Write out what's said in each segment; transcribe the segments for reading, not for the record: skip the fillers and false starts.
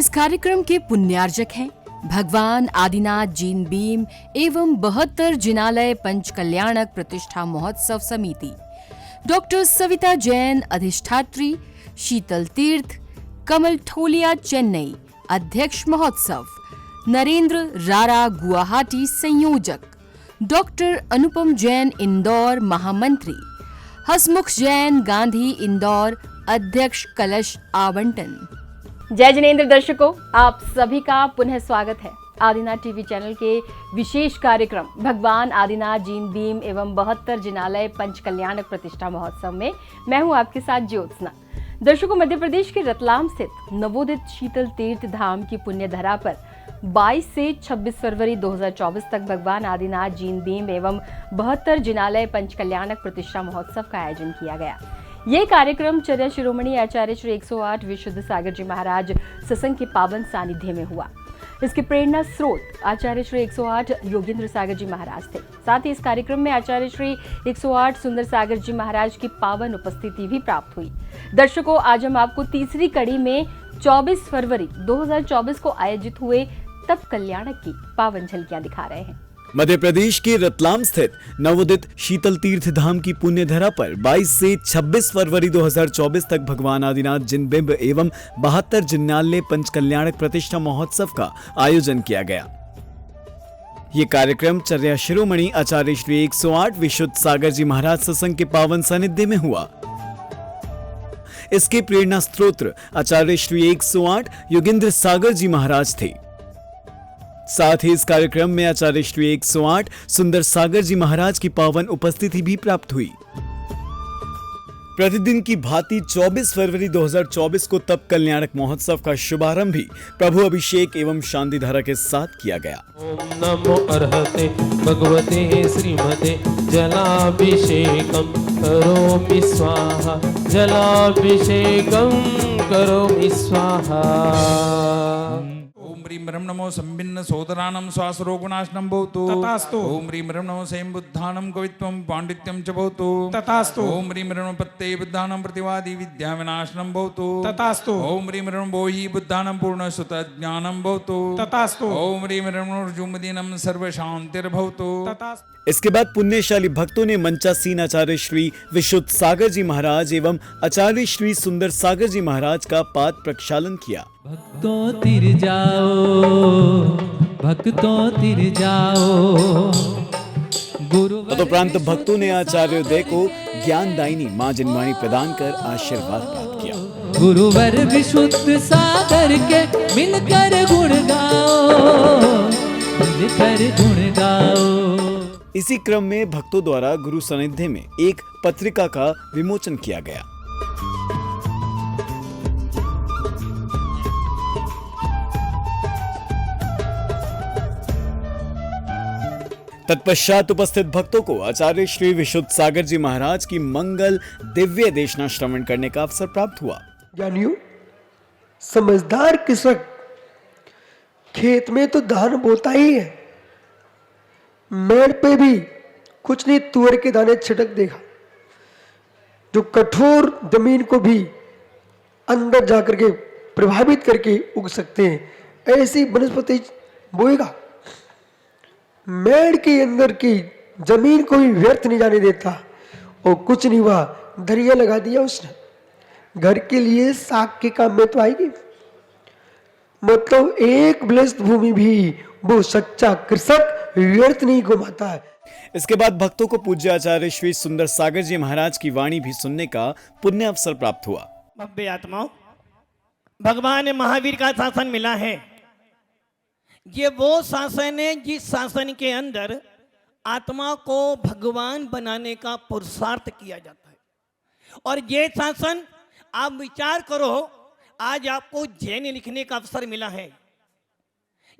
इस कार्यक्रम के पुण्यार्जक हैं भगवान आदिनाथ जैन भीम एवं 72 जिनालय पंच कल्याणक प्रतिष्ठा महोत्सव समिति, डॉक्टर सविता जैन अधिष्ठात्री, शीतल तीर्थ, कमल ठोलिया चेन्नई अध्यक्ष महोत्सव, नरेंद्र रारा गुवाहाटी संयोजक, डॉक्टर अनुपम जैन इंदौर महामंत्री, हसमुख जैन गांधी इंदौर अध्यक्ष कलश आवंटन। जय जिनेंद्र दर्शकों, आप सभी का पुनः स्वागत है आदिनाथ टीवी चैनल के विशेष कार्यक्रम भगवान आदिनाथ जैन भीम एवं 72 जिनालय पंच कल्याणक प्रतिष्ठा महोत्सव में। मैं हूं आपके साथ ज्योत्सना। दर्शकों, मध्य प्रदेश के रतलाम स्थित नवोदित शीतल तीर्थ धाम की पुण्य धरा पर 22 से 26 फरवरी 2024 तक भगवान आदिनाथ जैन भीम एवं 72 जिनालय पंच कल्याणक प्रतिष्ठा महोत्सव का आयोजन किया गया। ये कार्यक्रम चर्या शिरोमणि आचार्य श्री 108 विशुद्ध सागर जी महाराज सत्संग के पावन सानिध्य में हुआ। इसके प्रेरणा स्रोत आचार्य श्री 108 योगेंद्र सागर जी महाराज थे। साथ ही इस कार्यक्रम में आचार्य श्री 108 सुंदर सागर जी महाराज की पावन उपस्थिति भी प्राप्त हुई। दर्शकों, आज हम आपको तीसरी कड़ी में 24 फरवरी 2024 को आयोजित हुए तप कल्याणक की पावन झलकियां दिखा रहे हैं। मध्य प्रदेश के रतलाम स्थित नवोदित शीतल तीर्थ धाम की पुण्य धरा पर 22 से 26 फरवरी 2024 तक भगवान आदिनाथ जैन भीम एवं 72 जिनालय पंच कल्याणक प्रतिष्ठा महोत्सव का आयोजन किया गया। ये कार्यक्रम चर्या शिरोमणि आचार्य श्री 108 विशुद्ध सागर जी महाराज सत्संग के पावन सानिध्य में हुआ। इसके प्रेरणा स्त्रोत्र आचार्य श्री 108 योगेंद्र सागर जी महाराज थे। साथ ही इस कार्यक्रम में आचार्य श्री 108 सुंदर सागर जी महाराज की पावन उपस्थिति भी प्राप्त हुई। प्रतिदिन की भांति 24 फरवरी 2024 को तप कल्याणक महोत्सव का शुभारंभ भी प्रभु अभिषेक एवं शांति धारा के साथ किया गया। ओम नमो अर्हते भगवते श्रीमते जलाभिषेकम करोमि स्वाहा, जलाभिषेकम करोमि स्वाहा। ओम ह्रीं ब्रह्म नमो संभिन्न सोदरानं श्वासरोगनाशनं भवतु तथास्तु। ओम ह्रीं ब्रह्म नमो स्वयं बुद्धानं कवित्वं पांडित्यं च भवतु तथास्तु। ओम ह्रीं ब्रह्म पत्ते बुद्धानं प्रतिवादी विद्या विनाशनं भवतु तथास्तु। ओम ह्रीं ब्रह्म बोहि बुद्धानं पूर्णसुत ज्ञानं भवतु तथास्तु। ओम ह्रीं ब्रह्म ऋजुमदीनं सर्व शांतिर्भवतु तथास्तु। इसके बाद पुण्यशाली भक्तों ने मंचासीन आचार्य श्री विशुद्ध सागर जी महाराज एवं आचार्य श्री सुंदर सागर जी महाराज का पाद प्रक्षालन किया। भक्तों तिर जाओ, भक्तों तिर जाओ, गुरु। तदुपरांत भक्तों ने आचार्योदय को ज्ञानदायिनी मां जनवाणी प्रदान कर आशीर्वाद प्राप्त किया। गुरुवर विशुद्ध सागर के मिलकर गुण गाओ, मिलकर गुण गाओ। इसी क्रम में भक्तों द्वारा गुरु सानिध्य में एक पत्रिका का विमोचन किया गया। तत्पश्चात उपस्थित भक्तों को आचार्य श्री विशुद्ध सागर जी महाराज की मंगल दिव्य देशना श्रवण करने का अवसर प्राप्त हुआ। ज्ञानियों, समझदार कृषक खेत में तो धान बोता ही है, मेड़ पे भी कुछ नहीं तुअर के दाने छिड़क देगा। जो कठोर जमीन को भी अंदर जाकर के प्रभावित करके उग सकते हैं, ऐसी वनस्पति बोएगा। मेड़ के अंदर की जमीन को भी व्यर्थ नहीं जाने देता। और कुछ नहीं हुआ, धरिया लगा दिया उसने, घर के लिए साग के काम में तो आएगी। मतलब एक ब्लेस्ड भूमि भी वो सच्चा कृषक व्यर्थ नहीं घुमाता है। इसके बाद भक्तों को पूज्य आचार्य श्री सुंदर सागर जी महाराज की वाणी भी सुनने का पुण्य अवसर प्राप्त हुआ। भव्य आत्माओं, भगवान महावीर का शासन मिला है। ये वो शासन है जिस शासन के अंदर आत्मा को भगवान बनाने का पुरुषार्थ किया जाता है। और ये शासन, आप विचार करो, आज आपको जैन लिखने का अवसर मिला है।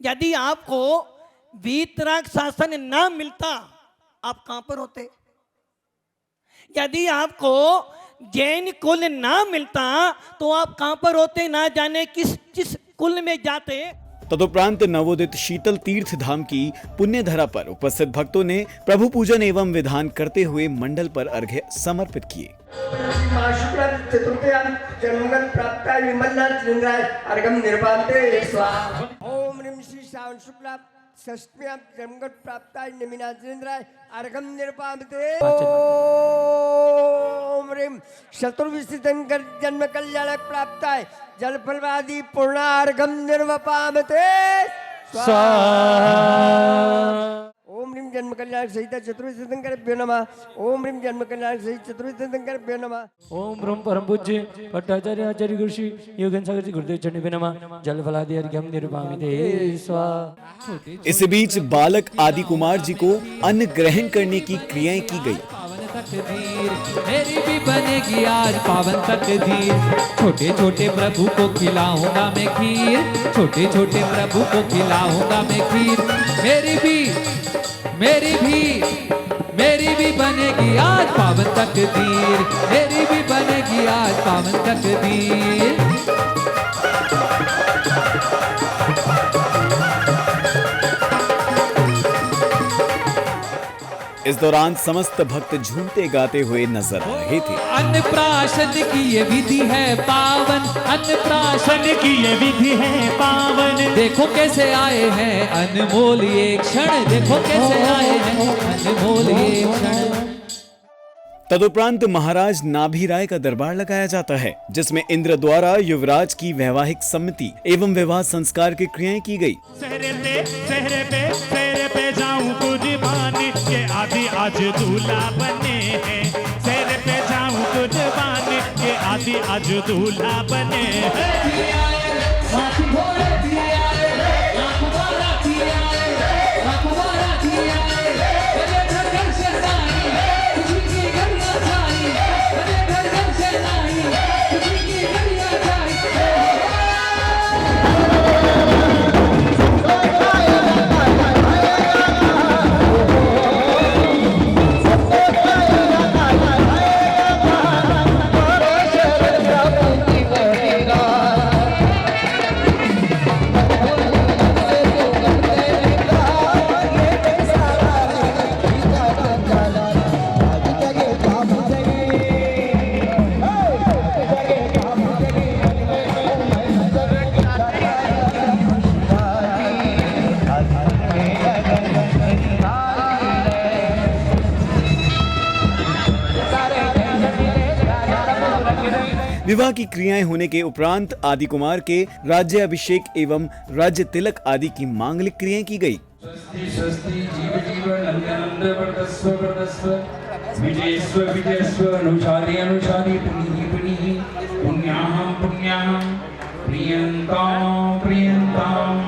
यदि आपको वीतराग शासन ना मिलता, आप कहां पर होते? यदि आपको जैन कुल ना मिलता तो आप कहां पर होते? ना जाने किस किस कुल में जाते। तदुपरांत नवोदित शीतल तीर्थ धाम की पुण्य धरा पर उपस्थित भक्तों ने प्रभु पूजन एवं विधान करते हुए मंडल पर अर्घ्य समर्पित किए। जन्मगत प्राप्ताय विमलनाथ चंद्राय अर्घम निर्वाते स्वाहा। ओम ह्रीं श्री श्रावण शुक्ला षष्ठ्यां जन्मगत प्राप्ताय निमिनाथ चंद्राय अर्घम निर्वाते। ओम ह्रीं चतुर्विंशतिकर जन्म कल्याणक प्राप्ताय जल फलवादी पूर्णार्घम निर्वपामते स्वाहा। ओम ह्रीं जन्म कल्याण सहित चतुर्विंशतिकर नमः। ओम ह्रीं जन्म कल्याण सहित चतुर्विंशतिकर नमः। ओम ब्रह्म परम पूज्य भट्टाचार्य आचार्य गुरु श्री योगेन सागर जी गुरुदेव चरण पे नमः। जल फलादि अर्घ्यम निर्वामिते स्वाहा। इस बीच बालक आदि कुमार जी को अन्न ग्रहण करने की क्रियाएं की गई। तकदीर मेरी भी बनेगी आज पावन तकदीर। छोटे छोटे प्रभु को खिलाऊंगा मैं खीर। छोटे छोटे प्रभु को खिलाऊंगा मैं खीर। मेरी भी बनेगी आज पावन तकदीर। मेरी भी बनेगी आज पावन तकदीर। इस दौरान समस्त भक्त झूमते गाते हुए नजर आ रहे थे। अन्नप्राशन की ये विधि है पावन। अन्नप्राशन की ये विधि है पावन। देखो कैसे आए हैं अनमोल ये क्षण। देखो कैसे आए हैं अनमोल ये क्षण। तदुपरांत महाराज नाभि राय का दरबार लगाया जाता है, जिसमें इंद्र द्वारा युवराज की वैवाहिक सम्मति एवं विवाह संस्कार की क्रियाएं की गई। सहरे पे जाऊं कुर्बान के आदि आज दूल्हा बने हैं। सहरे पे जाऊं कुर्बान के आदि आज दूल्हा बने हैं। विवाह की क्रियाएं होने के उपरांत आदि कुमार के राज्य अभिषेक एवं राज्य तिलक आदि की मांगलिक क्रियाएं की गई। स्वस्ति जीव जीव नंद नंद वर्तस्व वर्तस्व विजयस्व विजयस्व अनुचारी अनुचारी पुनीहि पुनीहि पुण्याहं पुण्याहं प्रियंतां प्रियंतां।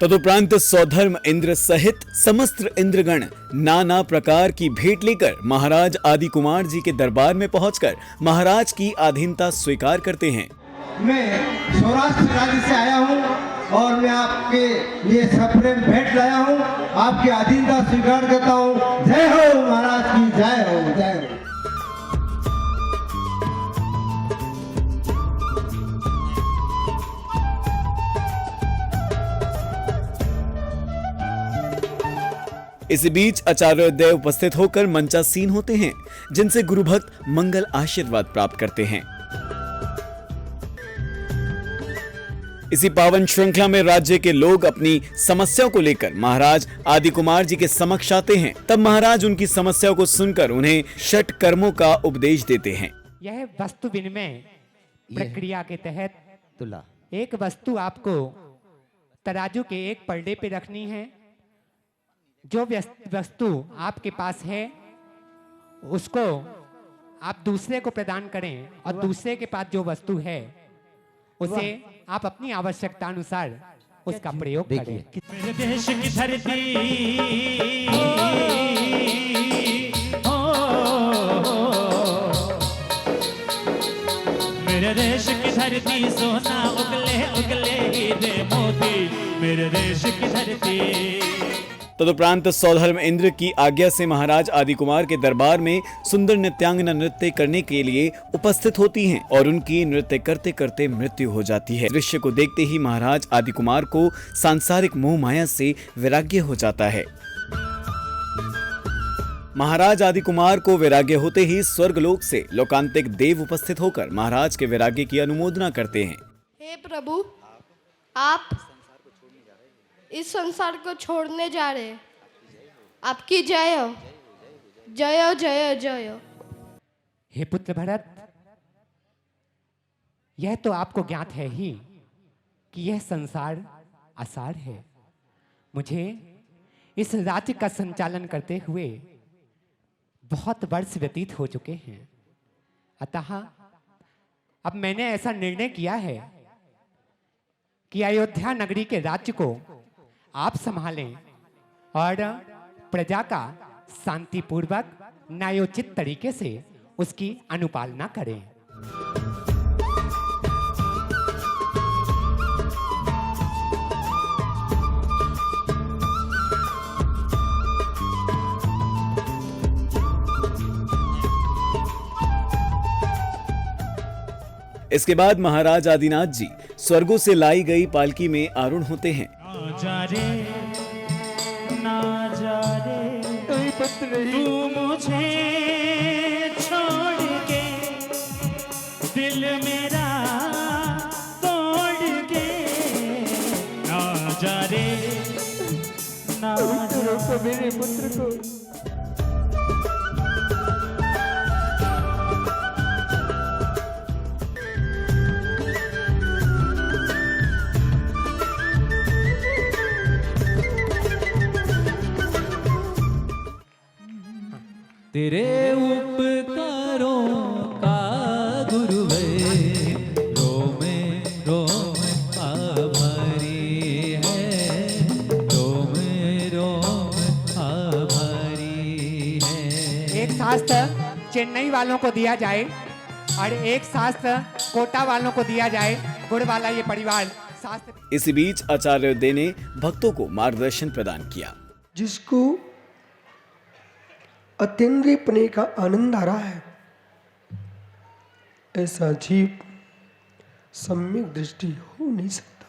तदुपरांत सौधर्म इंद्र सहित समस्त इंद्रगण नाना प्रकार की भेंट लेकर महाराज आदि कुमार जी के दरबार में पहुंचकर महाराज की अधीनता स्वीकार करते हैं। मैं सौराष्ट्र राज्य से आया हूं और मैं आपके लिए सप्रेम भेंट लाया हूं। आपकी अधीनता स्वीकार करता हूं। जय हो महाराज की जय हो जय हो। इस बीच आचार्योदय उपस्थित होकर मंचासीन होते हैं, जिनसे गुरु भक्त मंगल आशीर्वाद प्राप्त करते हैं। इसी पावन श्रृंखला में राज्य के लोग अपनी समस्याओं को लेकर महाराज आदि कुमार जी के समक्ष आते हैं। तब महाराज उनकी समस्याओं को सुनकर उन्हें षट कर्मों का उपदेश देते हैं। यह वस्तु विनिमय प्रक्रिया के तहत एक वस्तु आपको तराजू के एक पलड़े पे रखनी है। जो वस्तु आपके पास है उसको आप दूसरे को प्रदान करें और दूसरे के पास जो वस्तु है उसे आप अपनी आवश्यकता अनुसार उसका प्रयोग करें। मेरे देश की धरती ओ मेरे देश की धरती सोना उगले उगले हीरे मोती, मेरे देश की धरती। तदुपरांत सौधर्म इंद्र की आज्ञा से महाराज आदि कुमार के दरबार में सुंदर नृत्यांगना नृत्य करने के लिए उपस्थित होती हैं और उनकी नृत्य करते करते मृत्यु हो जाती है। दृश्य को देखते ही महाराज आदि कुमार को सांसारिक मोह माया से वैराग्य हो जाता है। महाराज आदि कुमार को वैराग्य होते ही स्वर्गलोक से लोकांतिक देव उपस्थित होकर महाराज के वैराग्य की अनुमोदना करते हैं। हे प्रभु, आप इस संसार को छोड़ने जा रहे हैं, आपकी जय हो, जय हो, जय हो, जय हो। हे पुत्र भरत, यह तो आपको ज्ञात है ही कि यह संसार आसार है। मुझे इस राज्य का संचालन करते हुए बहुत वर्ष व्यतीत हो चुके हैं, अतः अब मैंने ऐसा निर्णय किया है कि अयोध्या नगरी के राज्य को आप संभालें और प्रजा का शांतिपूर्वक न्यायोचित तरीके से उसकी अनुपालना करें। इसके बाद महाराज आदिनाथ जी स्वर्गों से लाई गई पालकी में आरूढ़ होते हैं। ना जा रे, ना जा रे, तू मुझे छोड़ के, दिल मेरा तोड़ के, ना जा रे, ना जा मेरे पुत्र को। तेरे उपकारों का गुरुवे, रोमे रोमे आभारी है, रोमे रोमे आभारी है। एक शास्त्र चेन्नई वालों को दिया जाए और एक शास्त्र कोटा वालों को दिया जाए, गुड़ वाला ये परिवार शास्त्र। इसी बीच आचार्य दे ने भक्तों को मार्गदर्शन प्रदान किया। जिसको अतीन्द्रियपने का आनंद आ रहा है, ऐसा जीव सम्यक दृष्टि हो नहीं सकता।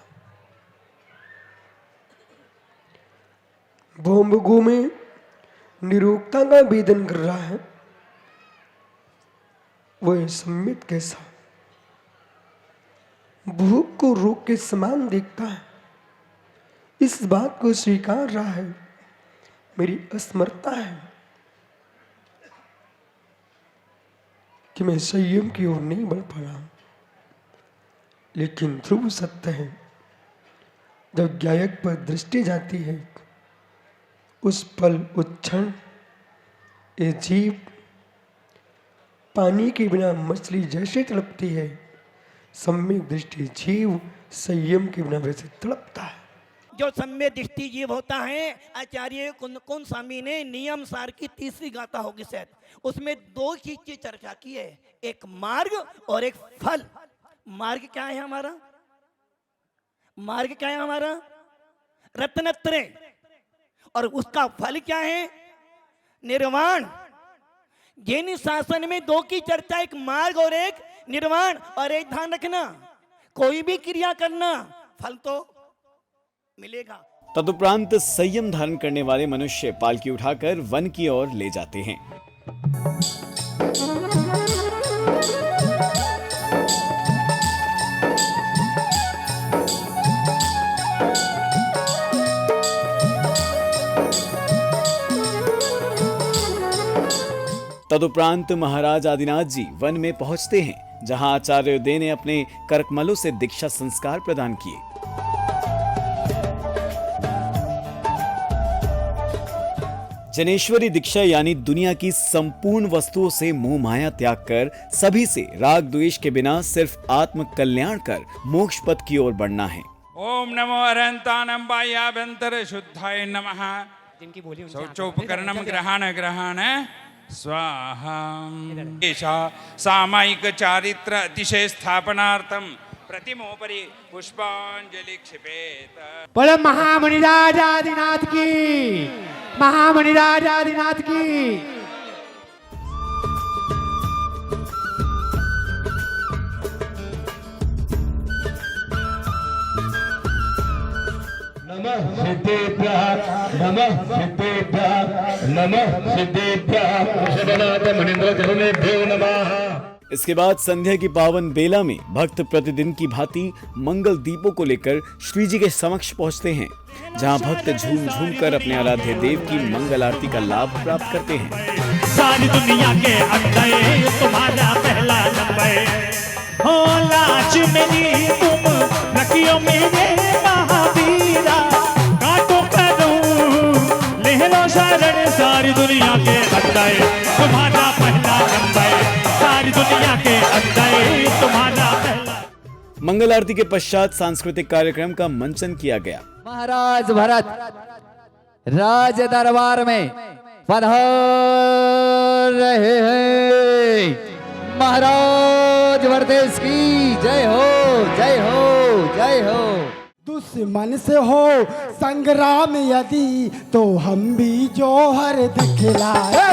भोमगो में निरोगता का वेदन कर रहा है, वह सम्यक कैसा भूख को रोग के समान देखता है। इस बात को स्वीकार रहा है, मेरी असमर्थता है कि मैं संयम की ओर नहीं बढ़ पा रहा। लेकिन ध्रुव सत्य है, जब गायक पर दृष्टि जाती है, उस पल उच्छण ये जीव पानी के बिना मछली जैसे तड़पती है, सम्यक दृष्टि जीव संयम के बिना वैसे तड़पता है। जो सम्यक दृष्टि जीव होता है, आचार्य कुंद स्वामी ने नियम सार की तीसरी गाथा होगी शायद, उसमें दो चीज की चर्चा की है, एक मार्ग और एक फल। मार्ग क्या है हमारा? मार्ग क्या है हमारा? रत्नत्रय। और उसका फल क्या है? निर्वाण। जैन शासन में दो की चर्चा, एक मार्ग और एक निर्वाण। और एक ध्यान रखना, कोई भी क्रिया करना फल तो मिलेगा। तदुपरांत संयम धारण करने वाले मनुष्य पालकी उठाकर वन की ओर ले जाते हैं। तदुपरांत महाराज आदिनाथ जी वन में पहुंचते हैं, जहां आचार्य दे ने अपने करकमलों से दीक्षा संस्कार प्रदान किए। जनेश्वरी दीक्षा यानी दुनिया की संपूर्ण वस्तुओं से मोह माया त्याग कर सभी से राग द्वेष के बिना सिर्फ आत्म कल्याण कर मोक्ष पथ की ओर बढ़ना है। ओम नमो अरहंतानं बाह्याभ्यंतर शुद्धाय नमः। जिनकी बोली शौचोपकरणम ग्रहण ग्रहण स्वाहा एषा सामायिक चारित्र अतिशय स्थापनार्थं प्रतिमोपरि पुष्पांजलि क्षिपेत। बोलो महामुनिराजाधिनाथ की, महामुनिराजाधिनाथ की। नमः सिद्धेभ्यः, नमः सिद्धेभ्यः, नमः सिद्धेभ्यः, ऋषभनाथ मुनीन्द्र करुणेभ्यो नमः। इसके बाद संध्या की पावन बेला में भक्त प्रतिदिन की भांति मंगल दीपों को लेकर श्री जी के समक्ष पहुंचते हैं, जहां भक्त झूम झूम कर अपने आराध्य देव की मंगल आरती का लाभ प्राप्त करते हैं। सारी दुनिया के अंदर तुम्हारा पहला नंबर हो, लाज मेरी तुम रखियो मेरे महावीरा, काटो करूं ले लो शरण। सारी दुनिया के अंदर तुम्हारा पहला नंबर, सारी दुनिया के अंदर तुम्हारा पहला। मंगल आरती के पश्चात सांस्कृतिक कार्यक्रम का मंचन किया गया। महाराज भरत राज दरबार में पधार रहे हैं। महाराज भरतेश की जय हो, जय हो, जय हो। दुश्मन से हो संग्राम यदि तो हम भी जौहर दिखलाए।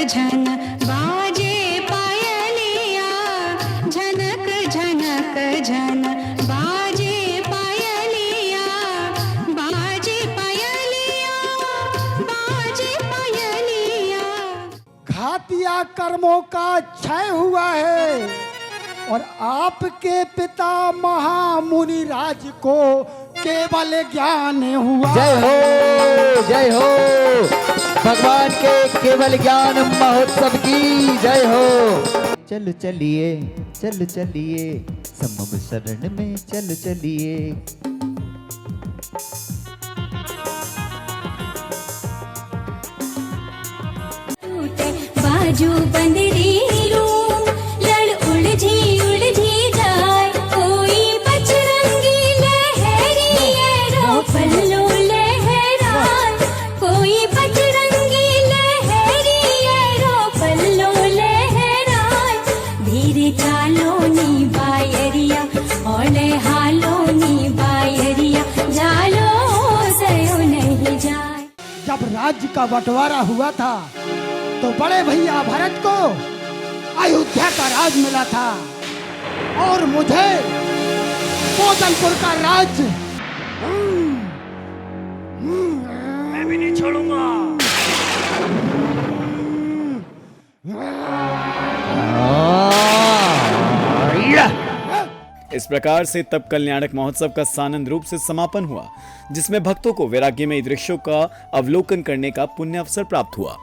झन बाजे पायलिया, झनक झनक झन बाजे पायलिया, बाजे पायलिया, बाजे पायलिया। घातिया कर्मों का क्षय हुआ है और आपके पिता महामुनि राज को केवल ज्ञान हुआ। जय हो, जय हो। भगवान के केवल ज्ञान महोत्सव की जय हो। चल चलिए, चल चलिए, सम्मुख शरण में चल चलिए। बाजू बंदरी लूम लड़ उलझी जाए, कोई बजरंगी लहरी रो पल्लो लहराए, कोई बजरंगी लहरी रो पल्लो लहराए। धीरे चालो नी बायरिया ओले हालो नी बायरिया, जालो सयो नहीं जाए। जब राज्य का बंटवारा हुआ था तो बड़े भैया भरत को अयोध्या का राज मिला था और मुझे बोधनपुर का राज्य। मैं भी नहीं छोड़ूंगा। इस प्रकार से तब कल्याणक महोत्सव का सानंद रूप से समापन हुआ, जिसमें भक्तों को वैराग्यमयी दृश्यों का अवलोकन करने का पुण्य अवसर प्राप्त हुआ।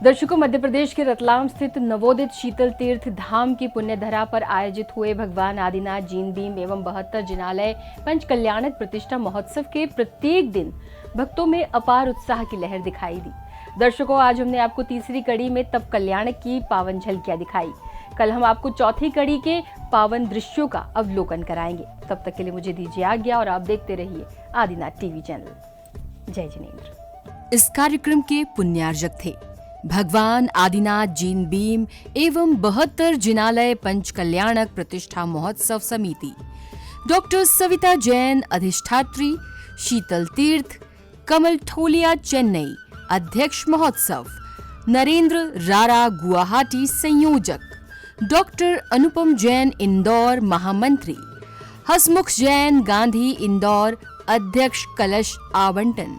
दर्शकों, मध्य प्रदेश के रतलाम स्थित नवोदित शीतल तीर्थ धाम की पुण्यधरा पर आयोजित हुए भगवान आदिनाथ जीन भीम एवं 72 जिनालय पंच कल्याणक प्रतिष्ठा महोत्सव के प्रत्येक दिन भक्तों में अपार उत्साह की लहर दिखाई दी। दर्शकों, आज हमने आपको तीसरी कड़ी में तब कल्याणक की पावन झलकियां दिखाई। कल हम आपको चौथी कड़ी के पावन दृश्यों का अवलोकन कराएंगे। तब तक के लिए मुझे दीजिए आज्ञा और आप देखते रहिए आदिनाथ टीवी चैनल। जय जिनेंद्र। इस कार्यक्रम के पुण्यार्जक थे भगवान आदिनाथ जीन भीम एवं 72 जिनालय पंच कल्याणक प्रतिष्ठा महोत्सव समिति, डॉक्टर सविता जैन अधिष्ठात्री, शीतल तीर्थ, कमल ठोलिया चेन्नई अध्यक्ष महोत्सव, नरेंद्र रारा गुवाहाटी संयोजक, डॉक्टर अनुपम जैन इंदौर महामंत्री, हसमुख जैन गांधी इंदौर अध्यक्ष कलश आवंटन।